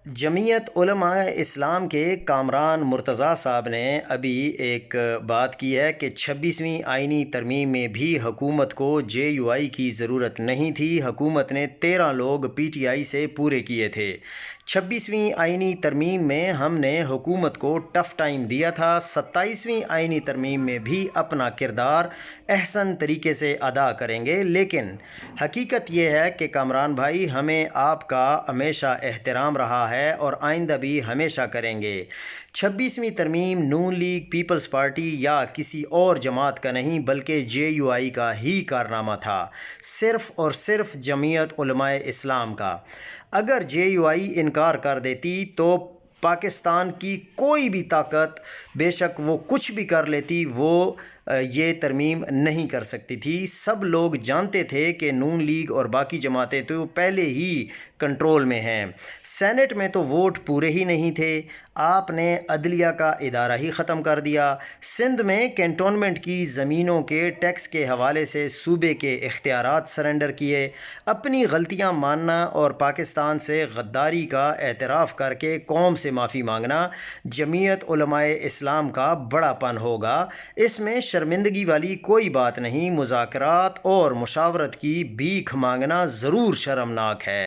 جمعیت علماء اسلام کے کامران مرتضیٰ صاحب نے ابھی ایک بات کی ہے کہ 26ویں آئینی ترمیم میں بھی حکومت کو جے یو آئی کی ضرورت نہیں تھی۔ حکومت نے 13 لوگ پی ٹی آئی سے پورے کیے تھے۔ 26ویں آئینی ترمیم میں ہم نے حکومت کو ٹف ٹائم دیا تھا۔ 27ویں آئینی ترمیم میں بھی اپنا کردار احسن طریقے سے ادا کریں گے، لیکن حقیقت یہ ہے کہ کامران بھائی، ہمیں آپ کا ہمیشہ احترام رہا ہے اور آئندہ بھی ہمیشہ کریں گے۔ 26ویں ترمیم نون لیگ، پیپلز پارٹی یا کسی اور جماعت کا نہیں بلکہ جے یو آئی کا ہی کارنامہ تھا، صرف اور صرف جمعیت علماء اسلام کا۔ اگر جے یو آئی انکار کر دیتی تو پاکستان کی کوئی بھی طاقت، بے شک وہ کچھ بھی کر لیتی، وہ یہ ترمیم نہیں کر سکتی تھی۔ سب لوگ جانتے تھے کہ نون لیگ اور باقی جماعتیں تو پہلے ہی کنٹرول میں ہیں۔ سینٹ میں تو ووٹ پورے ہی نہیں تھے۔ آپ نے عدلیہ کا ادارہ ہی ختم کر دیا۔ سندھ میں کینٹونمنٹ کی زمینوں کے ٹیکس کے حوالے سے صوبے کے اختیارات سرنڈر کیے۔ اپنی غلطیاں ماننا اور پاکستان سے غداری کا اعتراف کر کے قوم سے معافی مانگنا جمعیت علماء اسلام کا بڑا پن ہوگا۔ اس میں شرمندگی والی کوئی بات نہیں۔ مذاکرات اور مشاورت کی بھیک مانگنا ضرور شرمناک ہے۔